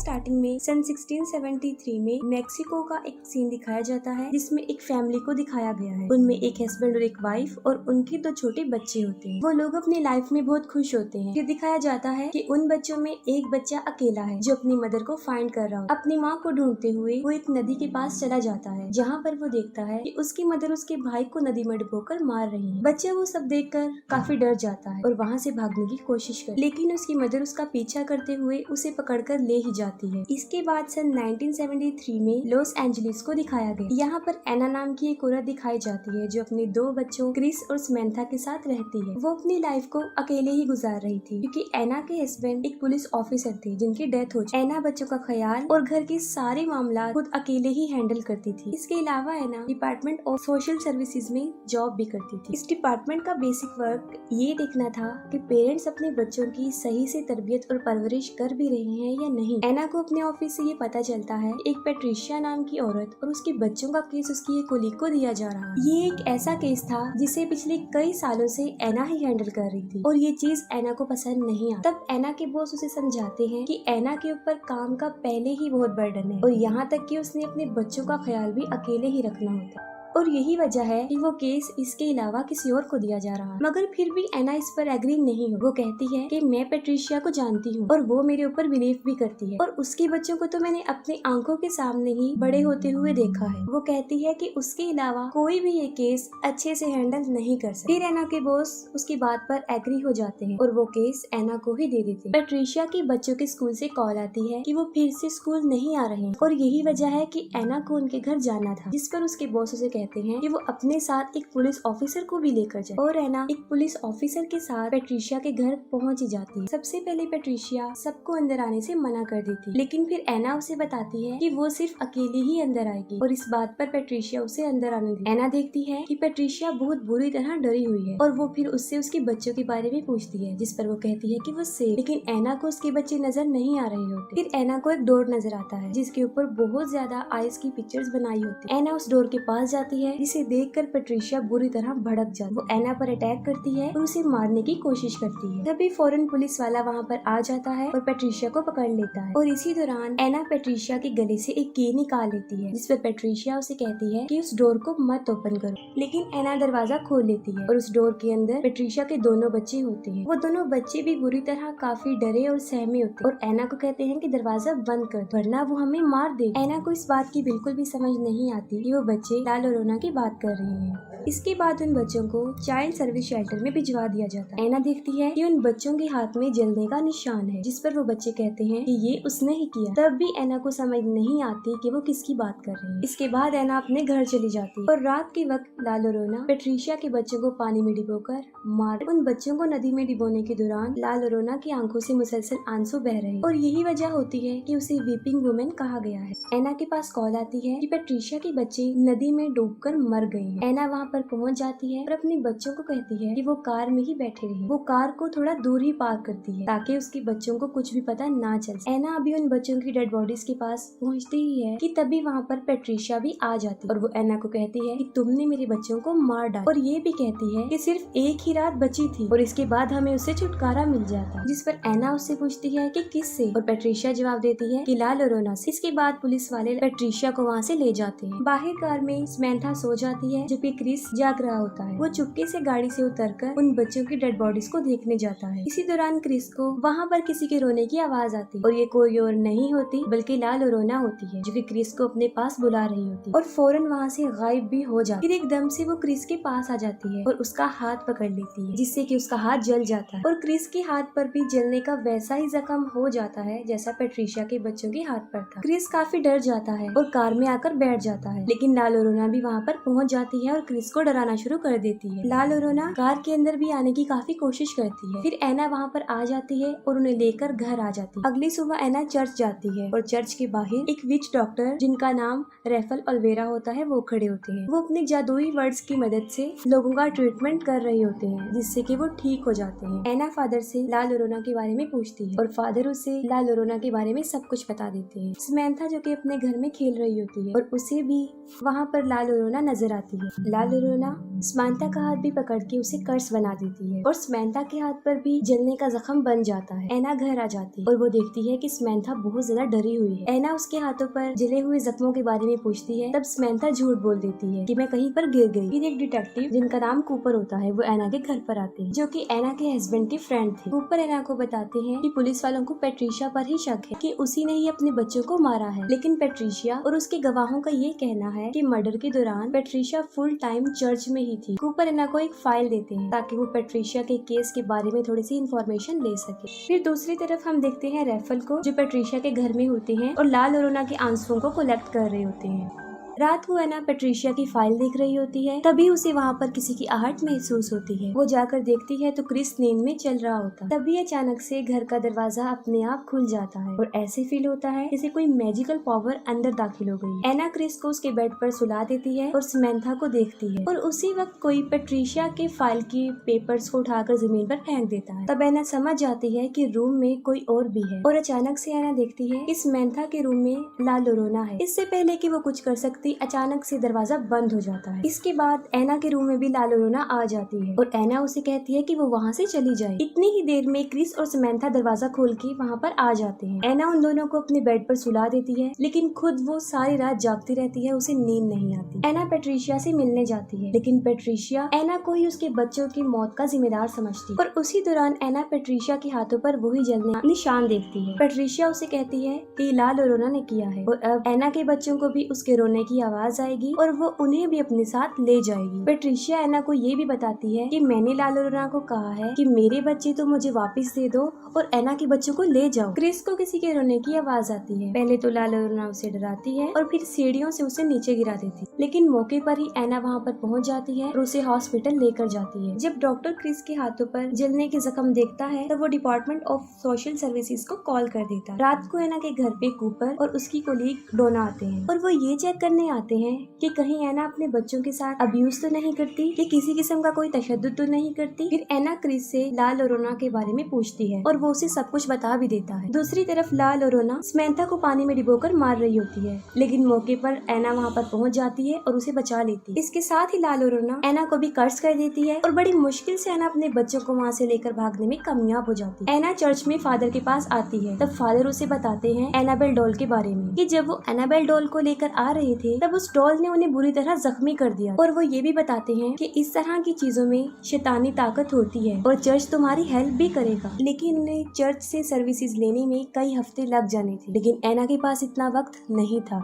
Starting में सन 1673 में Mexico का एक सीन दिखाया जाता है जिसमें एक फैमिली को दिखाया गया है। उनमें एक हस्बैंड और एक वाइफ और उनके 2 छोटे बच्चे होते हैं। वो लोग अपनी लाइफ में बहुत खुश होते हैं। फिर दिखाया जाता है कि उन बच्चों में एक बच्चा अकेला है जो अपनी मदर को फाइंड कर रहा हो। अपनी माँ को ढूंढते हुए वो एक नदी के पास चला जाता है जहाँ पर वो देखता है कि उसकी मदर उसके भाई को नदी में डुबोकर मार रही है। बच्चा वो सब देखकर काफी डर जाता है और वहाँ से भागने की कोशिश कर, लेकिन उसकी मदर उसका पीछा करते हुए उसे पकड़कर ले ही जाती है। इसके बाद सन 1973 में लॉस एंजलिस को दिखाया गया। यहाँ पर एना नाम की एक औरत दिखाई जाती है जो अपने 2 बच्चों क्रिस और समंथा के साथ रहती है। वो अपनी लाइफ को अकेले ही गुजार रही थी क्योंकि एना के हस्बैंड एक पुलिस ऑफिसर थे जिनकी डेथ हो चुकी। एना बच्चों का ख्याल और घर के सारे मामला खुद अकेले ही हैंडल करती थी। इसके अलावा एना डिपार्टमेंट ऑफ सोशल सर्विसेज में जॉब भी करती थी। इस डिपार्टमेंट का बेसिक वर्क ये देखना था कि पेरेंट्स अपने बच्चों की सही से तरबियत और परवरिश कर भी रहे हैं या नहीं। एना को अपने ऑफिस से ये पता चलता है एक पेट्रिशिया नाम की औरत और उसके बच्चों का केस उसकी एक कोलीग को दिया जा रहा है। ये एक ऐसा केस था जिसे पिछले कई सालों से एना ही हैंडल कर रही थी और ये चीज एना को पसंद नहीं आई। तब एना के बॉस उसे समझाते हैं कि एना के ऊपर काम का पहले ही बहुत बर्डन है और यहाँ तक कि उसने अपने बच्चों का ख्याल भी अकेले ही रखना होता है और यही वजह है कि वो केस इसके अलावा किसी और को दिया जा रहा है। मगर फिर भी एना इस पर एग्री नहीं हो। वो कहती है कि मैं पेट्रिशिया को जानती हूँ और वो मेरे ऊपर बिलीव भी करती है और उसके बच्चों को तो मैंने अपनी आंखों के सामने ही बड़े होते हुए देखा है। वो कहती है कि उसके अलावा कोई भी ये केस अच्छे से हैंडल नहीं कर सकता। फिर एना के बॉस उसकी बात पर एग्री हो जाते हैं और वो केस एना को ही दे देते हैं। पेट्रिशिया के बच्चों के स्कूल से कॉल आती है कि वो फिर से स्कूल नहीं आ रहे हैं और यही वजह है कि एना को उनके घर जाना था, जिस पर उसके बॉस उसे कहते हैं कि वो अपने साथ एक पुलिस ऑफिसर को भी लेकर जाए और एना एक पुलिस ऑफिसर के साथ पेट्रिशिया के घर पहुंच ही जाती है। सबसे पहले पेट्रिशिया सबको अंदर आने से मना कर देती है, लेकिन फिर एना उसे बताती है कि वो सिर्फ अकेली ही अंदर आएगी और इस बात पर पेट्रिशिया उसे अंदर आने देती है। एना देखती है कि पेट्रिशिया बहुत बुरी तरह डरी हुई है और वो फिर उससे उसके बच्चों के बारे में पूछती है, जिस पर वो कहती है कि वो सेफ, लेकिन एना को उसके बच्चे नजर नहीं आ रहे होते। फिर एना को एक डोर नजर आता है जिसके ऊपर बहुत ज्यादा आइस की पिक्चर्स बनाई होती है। एना उस डोर के पास जाती है जिसे देखकर पेट्रिशिया बुरी तरह भड़क जाती है। वो एना पर अटैक करती है और उसे मारने की कोशिश करती है। तभी फौरन पुलिस वाला वहाँ पर आ जाता है और पेट्रिशिया को पकड़ लेता है और इसी दौरान एना पेट्रिशिया के गले से एक की निकाल लेती है, जिस पर पेट्रिशिया उसे कहती है कि उस डोर को मत ओपन करो, लेकिन एना दरवाजा खोल लेती है और उस डोर के अंदर पेट्रिशिया के दोनों बच्चे होते हैं। वो दोनों बच्चे भी बुरी तरह काफी डरे और सहमे होते हैं और एना को कहते हैं कि दरवाजा बंद कर वरना वो हमें मार दे। एना को इस बात की बिल्कुल भी समझ नहीं आती कि वो बच्चे ला लोरेना की बात कर रहे हैं। इसके बाद उन बच्चों को चाइल्ड सर्विस शेल्टर में भिजवा दिया जाता है। एना देखती है कि उन बच्चों के हाथ में जलने का निशान है, जिस पर वो बच्चे कहते हैं कि ये उसने ही किया। तब भी एना को समझ नहीं आती कि वो किसकी बात कर रही है। इसके बाद एना अपने घर चली जाती है और रात के वक्त ला लोरेना पेट्रिशिया के बच्चों को पानी में डिबोकर मार। उन बच्चों को नदी में डिबोने के दौरान ला लोरेना की आंखों से मुसलसल आंसू बह रहे हैं और यही वजह होती है कि उसे वीपिंग वुमेन कहा गया है। एना के पास कॉल आती है कि पेट्रिशिया के बच्चे नदी में डूबकर मर गए हैं। एना वहाँ पर पहुँच जाती है और अपने बच्चों को कहती है कि वो कार में ही बैठे रहे। वो कार को थोड़ा दूर ही पार्क करती है ताकि उसके बच्चों को कुछ भी पता ना चले। एना अभी उन बच्चों की डेड बॉडीज के पास पहुँचती ही है कि तभी वहाँ पर पेट्रिशिया भी आ जाती है और वो एना को कहती है कि तुमने मेरे बच्चों को मार डाला और ये भी कहती है कि सिर्फ एक ही रात बची थी और इसके बाद हमें उससे छुटकारा मिल जाता, जिस पर एना उससे पूछती है कि किससे और पेट्रिशिया जवाब देती है कि ला लोरेना से। इसके बाद पुलिस वाले पेट्रिशिया को वहाँ से ले जाते हैं। बाहर कार में समंथा सो जाती है जबकि क्रिस जाग रहा होता है। वो चुपके से गाड़ी से उतरकर उन बच्चों की डेड बॉडीज को देखने जाता है। इसी दौरान क्रिस को वहाँ पर किसी के रोने की आवाज आती है और ये कोई और नहीं होती बल्कि ला लोरेना होती है जो कि क्रिस को अपने पास बुला रही होती है और फौरन वहाँ से गायब भी हो जाती है। फिर एकदम से वो क्रिस के पास आ जाती है और उसका हाथ पकड़ लेती है, जिससे कि उसका हाथ जल जाता है और क्रिस के हाथ पर भी जलने का वैसा ही जख्म हो जाता है जैसा पेट्रिशिया के बच्चों के हाथ पर था। क्रिस काफी डर जाता है और कार में आकर बैठ जाता है, लेकिन ला लोरेना भी वहाँ पर पहुँच जाती है और क्रिस को डराना शुरू कर देती है। ला लोरेना कार के अंदर भी आने की काफी कोशिश करती है। फिर एना वहाँ पर आ जाती है और उन्हें लेकर घर आ जाती है। अगली सुबह एना चर्च जाती है और चर्च के बाहर एक विच डॉक्टर जिनका नाम रेफल ओलिवेरा होता है वो खड़े होते हैं। वो अपने जादुई वर्ड्स की मदद से लोगों का ट्रीटमेंट कर रहे होते हैं जिससे कि वो ठीक हो जाते हैं। एना फादर से ला लोरेना के बारे में पूछती है और फादर उसे ला लोरेना के बारे में सब कुछ बता देते हैं। समंथा जो कि अपने घर में खेल रही होती है और उसे भी वहाँ पर ला लोरेना नजर आती है। ला और रोना समंथा का हाथ भी पकड़ के उसे कर्स बना देती है और समंथा के हाथ पर भी जलने का जख्म बन जाता है। एना घर आ जाती है और वो देखती है कि समंथा बहुत ज्यादा डरी हुई है। एना उसके हाथों पर जले हुए जख्मों के बारे में पूछती है। तब समंथा झूठ बोल देती है कि मैं कहीं पर गिर गई। फिर एक डिटेक्टिव जिनका नाम कूपर होता है वो एना के घर पर आते हैं, जो कि एना के हस्बैंड के फ्रेंड थे। कूपर एना को बताते हैं कि पुलिस वालों को पेट्रिशिया पर ही शक है कि उसी ने ही अपने बच्चों को मारा है, लेकिन पेट्रिशिया और उसके गवाहों का ये कहना है कि मर्डर के दौरान पेट्रिशिया फुल टाइम चर्च में ही थी। कूपर एना को एक फाइल देते हैं ताकि वो पेट्रिशिया के केस के बारे में थोड़ी सी इन्फॉर्मेशन ले सके। फिर दूसरी तरफ हम देखते हैं रैफल को, जो पेट्रिशिया के घर में होते हैं और लाल और रोना के आंसुओं को कलेक्ट कर रहे होते हैं। रात को एना पेट्रिशिया की फाइल देख रही होती है, तभी उसे वहाँ पर किसी की आहट महसूस होती है। वो जाकर देखती है तो क्रिस नींद में चल रहा होता है। तभी अचानक से घर का दरवाजा अपने आप खुल जाता है और ऐसे फील होता है जैसे कोई मैजिकल पावर अंदर दाखिल हो गई। एना क्रिस को उसके बेड पर सुला देती है और समंथा को देखती है और उसी वक्त कोई पेट्रिशिया के फाइल की पेपर्स को उठाकर जमीन पर फेंक देता है। तब एना समझ जाती है कि रूम में कोई और भी है और अचानक से एना देखती है कि समंथा के रूम में लाल लोरोना है। इससे पहले कि वो कुछ कर सकती अचानक से दरवाजा बंद हो जाता है। इसके बाद एना के रूम में भी लाल लोरोना आ जाती है और एना उसे कहती है कि वो वहाँ से चली जाए। इतनी ही देर में क्रिस और समंथा दरवाजा खोल के वहाँ पर आ जाते हैं। एना उन दोनों को अपने बेड पर सुला देती है, लेकिन खुद वो सारी रात जागती रहती है, उसे नींद नहीं आती। एना पेट्रिशिया से मिलने जाती है, लेकिन पेट्रिशिया एना को ही उसके बच्चों की मौत का जिम्मेदार समझती है और उसी दौरान एना पेट्रिशिया के हाथों पर वही जलने का निशान देखती है। पेट्रिशिया उसे कहती है कि लाल लोरोना ने किया है और अब एना के बच्चों को भी उसके रोने की आवाज आएगी और वो उन्हें भी अपने साथ ले जाएगी। पेट्रिशिया एना को ये भी बताती है कि मैंने लाल लोरोना को कहा है कि मेरे बच्चे तो मुझे वापस दे दो और एना के बच्चों को ले जाओ। क्रिस को किसी के रोने की आवाज आती है। पहले तो लाल लोरोना उसे डराती है और फिर सीढ़ियों से उसे नीचे गिरा देती, लेकिन मौके पर ही एना वहाँ पर पहुँच जाती है और उसे हॉस्पिटल लेकर जाती है। जब डॉक्टर क्रिस के हाथों पर जलने के जख्म देखता है तब वो डिपार्टमेंट ऑफ सोशल सर्विसेज को कॉल कर देता है। रात को एना के घर पे कूपर और उसकी कोलीग डोना आते हैं और वो ये चेक करने आते हैं कि कहीं एना अपने बच्चों के साथ अब्यूज तो नहीं करती, कि किसी किस्म का कोई तशद्दुद तो नहीं करती। फिर एना क्रिस से लाल लोरोना के बारे में पूछती है और वो उसे सब कुछ बता भी देता है। दूसरी तरफ लाल लोरोना समंथा को पानी में डुबोकर मार रही होती है, लेकिन मौके पर एना वहाँ पर पहुँच जाती है और उसे बचा लेती है। इसके साथ ही लाल लोरोना एना को भी कर्ज कर देती है और बड़ी मुश्किल से एना अपने बच्चों को वहाँ से लेकर भागने में कामयाब हो जाती है। एना चर्च में फादर के पास आती है, तब फादर उसे बताते हैं एनाबेल डॉल के बारे में, कि जब वो एनाबेल डॉल को लेकर आ रहे थे तब उस डॉल ने उन्हें बुरी तरह जख्मी कर दिया और वो ये भी बताते हैं कि इस तरह की चीजों में शैतानी ताकत होती है और चर्च तुम्हारी हेल्प भी करेगा। लेकिन उन्हें चर्च से सर्विसेज लेने में कई हफ्ते लग जाने थे, लेकिन एना के पास इतना वक्त नहीं था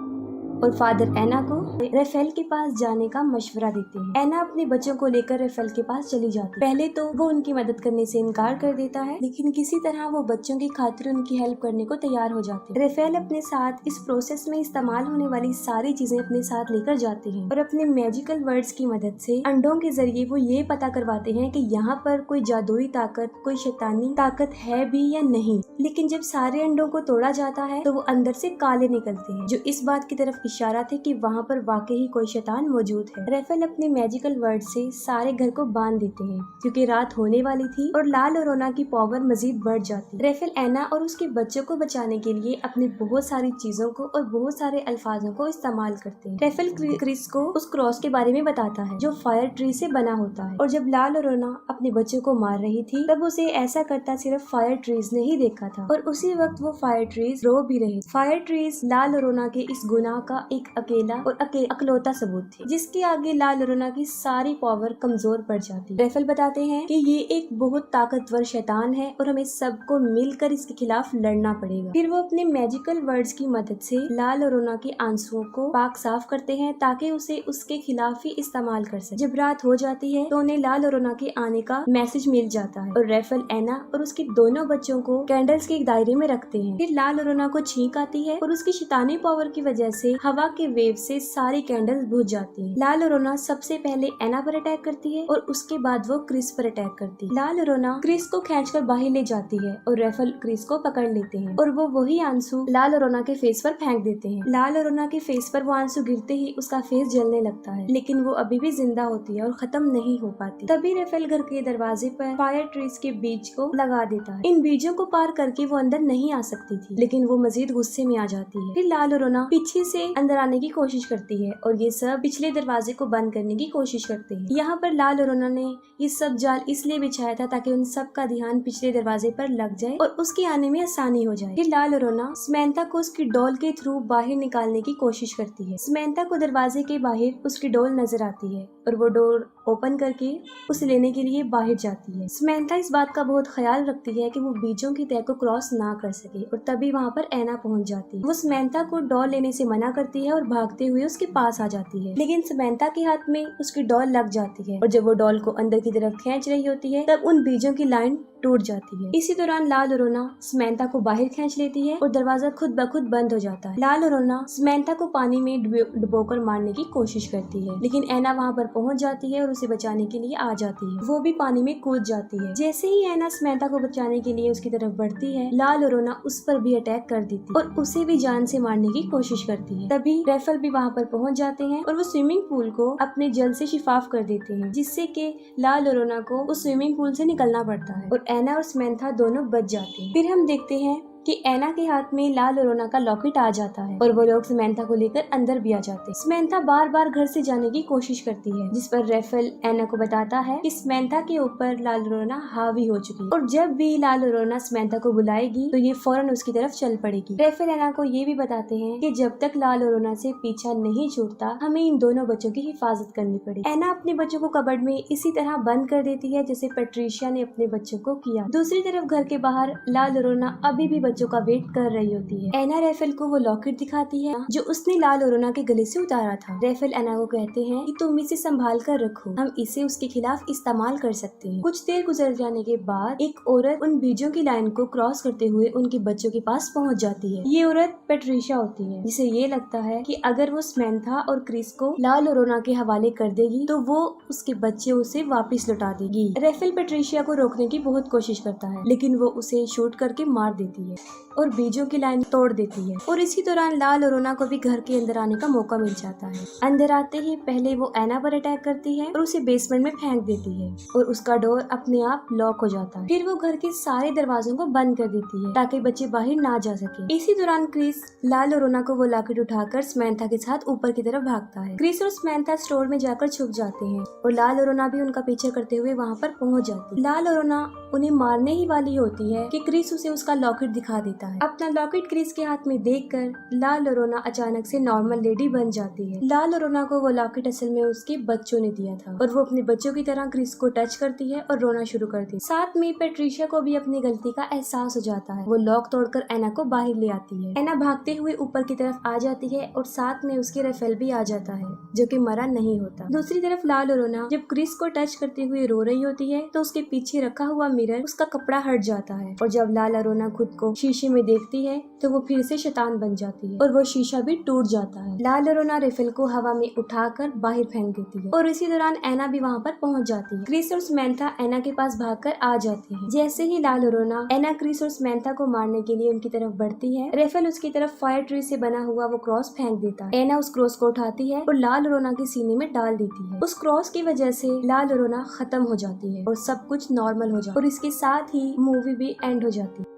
और फादर एना को रेफेल के पास जाने का मशवरा देते हैं। एना अपने बच्चों को लेकर रेफेल के पास चली जाती है। पहले तो वो उनकी मदद करने से इनकार कर देता है, लेकिन किसी तरह वो बच्चों की खातिर उनकी हेल्प करने को तैयार हो जाते हैं। रेफेल अपने साथ इस प्रोसेस में इस्तेमाल होने वाली सारी चीजें अपने साथ लेकर जाते हैं और अपने मैजिकल वर्ड्स की मदद से अंडों के जरिए वो ये पता करवाते हैं कि यहाँ पर कोई जादुई ताकत, कोई शैतानी ताकत है भी या नहीं। लेकिन जब सारे अंडों को तोड़ा जाता है तो वो अंदर से काले निकलते हैं, जो इस बात की तरफ इशारा थे कि वहाँ पर वाकई ही कोई शैतान मौजूद है। रेफेल अपने मैजिकल वर्ड से सारे घर को बांध देते हैं क्योंकि रात होने वाली थी और लाल लोरोना की पावर मजीद बढ़ जाती। रेफेल एना और उसके बच्चों को बचाने के लिए अपनी बहुत सारी चीजों को और बहुत सारे अल्फाजों को इस्तेमाल करते हैं। रेफेल क्रिस को उस क्रॉस के बारे में बताता है जो फायर ट्री से बना होता है और जब लाल लोरोना अपने बच्चों को मार रही थी तब उसे ऐसा करता सिर्फ फायर ट्रीज ने ही देखा था और उसी वक्त वो फायर ट्रीज रो भी रहे। फायर ट्रीज लाल लोरोना के इस गुनाह का एक अकेला और अकलौता सबूत थे, जिसके आगे लाल लोरोना की सारी पावर कमजोर पड़ जाती। रेफेल बताते हैं कि ये एक बहुत ताकतवर शैतान है और हमें सबको मिलकर इसके खिलाफ लड़ना पड़ेगा। फिर वो अपने मैजिकल वर्ड्स की मदद से लाल लोरोना के आंसुओं को पाक साफ करते हैं ताकि उसे उसके खिलाफ ही इस्तेमाल कर सके। जब रात हो जाती है तो उन्हें लाल लोरोना के आने का मैसेज मिल जाता है और रेफेल एना और उसके दोनों बच्चों को कैंडल्स के एक दायरे में रखते हैं। फिर लाल लोरोना को छींक आती है और उसकी शैतानी पावर की वजह से हवा के वेव से सारी कैंडल्स बुझ जाती हैं। लाल लोरोना सबसे पहले एना पर अटैक करती है और उसके बाद वो क्रिस पर अटैक करती है। लाल लोरोना क्रिस को खींचकर बाहर ले जाती है और रेफेल क्रिस को पकड़ लेते हैं और वो वही आंसू लाल लोरोना के फेस पर फेंक देते हैं। लाल लोरोना के फेस पर वो आंसू गिरते ही उसका फेस जलने लगता है, लेकिन वो अभी भी जिंदा होती है और खत्म नहीं हो पाती। तभी रेफेल घर के दरवाजे पर फायर ट्रीज के बीज को लगा देता है। इन बीजों को पार करके वो अंदर नहीं आ सकती थी, लेकिन वो मजीद गुस्से में आ जाती है। फिर लाल और रोना पीछे से अंदर आने की कोशिश करती है और ये सब पिछले दरवाजे को बंद करने की कोशिश करते हैं। यहाँ पर लाल और रोना ने ये सब जाल इसलिए बिछाया था ताकि उन सब का ध्यान पिछले दरवाजे पर लग जाए और उसके आने में आसानी हो जाए। फिर लाल और रोना समंथा को उसकी डॉल के थ्रू बाहर निकालने की कोशिश करती है। समंथा को दरवाजे के बाहर उसकी डॉल नजर आती है और वो डोर ओपन करके उसे लेने के लिए बाहर जाती है। समंथा इस बात का बहुत ख्याल रखती है कि वो बीजों की तह को क्रॉस ना कर सके और तभी वहाँ पर ऐना पहुँच जाती है। वो समंथा को डॉल लेने से मना करती है और भागते हुए उसके पास आ जाती है, लेकिन समंथा के हाथ में उसकी डॉल लग जाती है और जब वो डॉल को अंदर की तरफ खींच रही होती है तब उन बीजों की लाइन टूट जाती है। इसी दौरान लाल और रोना समंथा को बाहर खींच लेती है और दरवाजा खुद ब खुद बंद हो जाता है। लाल और रोना समंथा को पानी में डुबोकर मारने की कोशिश करती है, लेकिन ऐना वहाँ पर पहुँच जाती है और उसे बचाने के लिए आ जाती है। वो भी पानी में कूद जाती है। जैसे ही ऐना समंथा को बचाने के लिए उसकी तरफ बढ़ती है, लाल और रोना उस पर भी अटैक कर देती है और उसे भी जान से मारने की कोशिश करती है। तभी रेफेल भी वहाँ पर पहुँच जाते हैं और वो स्विमिंग पूल को अपने जल से शिफाफ कर देते हैं, जिससे कि लाल और रोना को उस स्विमिंग पूल से निकलना पड़ता है और ऐना और समंथा दोनों बच जाते हैं। फिर हम देखते हैं कि ऐना के हाथ में लाल और रोना का लॉकेट आ जाता है और वो लोग समंथा को लेकर अंदर भी आ जाते हैं। समंथा बार बार घर से जाने की कोशिश करती है, जिस पर रेफेल ऐना को बताता है कि समंथा के ऊपर लाल और रोना हावी हो चुकी है और जब भी लाल और रोना समंथा को बुलाएगी तो ये फौरन उसकी तरफ चल पड़ेगी। रेफेल ऐना को ये भी बताते हैं कि जब तक लाल और रोना से पीछा नहीं छूटता हमें इन दोनों बच्चों की हिफाजत करनी पड़ेगी। ऐना अपने बच्चों को कबर्ड में इसी तरह बंद कर देती है जैसे पैट्रिशिया ने अपने बच्चों को किया। दूसरी तरफ घर के बाहर लाल और रोना अभी भी बच्चों का वेट कर रही होती है। ऐना रेफेल को वो लॉकेट दिखाती है जो उसने लाल और रोना के गले से उतारा था। रेफेल ऐना को कहते हैं कि तुम इसे संभाल कर रखो, हम इसे उसके खिलाफ इस्तेमाल कर सकते हैं। कुछ देर गुजर जाने के बाद एक औरत उन बीजों की लाइन को क्रॉस करते हुए उनके बच्चों के पास पहुंच जाती है। ये औरत पैट्रिशिया होती है, जिसे ये लगता है कि अगर वो समंथा और क्रिस को लाल और रोना के हवाले कर देगी तो वो उसके बच्चे उसे वापस लौटा देगी। रेफेल पैट्रिशिया को रोकने की बहुत कोशिश करता है, लेकिन वो उसे शूट करके मार देती है और बीजों की लाइन तोड़ देती है। और इसी दौरान लाल और रोना को भी घर के अंदर आने का मौका मिल जाता है। अंदर आते ही पहले वो ऐना पर अटैक करती है और उसे बेसमेंट में फेंक देती है और उसका डोर अपने आप लॉक हो जाता है। फिर वो घर के सारे दरवाजों को बंद कर देती है ताकि बच्चे बाहर ना जा सके। इसी दौरान क्रिस लाल और रोना को वो लॉकेट उठाकर समंथा के साथ ऊपर की तरफ भागता है। क्रिस और समंथा स्टोर में जाकर छुप जाते हैं और लाल और रोना भी उनका पीछा करते हुए वहाँ पर पहुँच जाती है। लाल और रोना उन्हें मारने ही वाली होती है कि क्रिस उसे उसका लॉकेट दिखा देता है। अपना लॉकेट क्रिस के हाथ में देखकर लाल और रोना अचानक से नॉर्मल लेडी बन जाती है। लाल और रोना को वो लॉकेट असल में उसके बच्चों ने दिया था और वो अपने बच्चों की तरह क्रिस को टच करती है और रोना शुरू करती है। साथ में पैट्रिशिया को भी अपनी गलती का एहसास हो जाता है। वो लॉक तोड़कर ऐना को बाहर ले आती है। ऐना भागते हुए ऊपर की तरफ आ जाती है और साथ में उसके रेफेल भी आ जाता है जो कि मरा नहीं होता। दूसरी तरफ लाल और रोना जब क्रिस को टच करते हुए रो रही होती है तो उसके पीछे रखा हुआ मिरर उसका कपड़ा हट जाता है और जब लाल और रोना खुद को शीशे में देखती है तो वो फिर से शैतान बन जाती है और वो शीशा भी टूट जाता है। लाल और रोना रेफेल को हवा में उठाकर बाहर फेंक देती है और इसी दौरान ऐना भी वहाँ पर पहुँच जाती है। क्रिस और समंथा ऐना के पास भागकर आ जाती है। जैसे ही लाल और रोना ऐना क्रिस और समंथा को मारने के लिए उनकी तरफ बढ़ती है, रेफेल उसकी तरफ फायर ट्री से बना हुआ वो क्रॉस फेंक देता है। ऐना उस क्रॉस को उठाती है और लाल और रोना के सीने में डाल देती है। उस क्रॉस की वजह से लाल और रोना खत्म हो जाती है और सब कुछ नॉर्मल हो जाता है और इसके साथ ही मूवी भी एंड हो जाती है।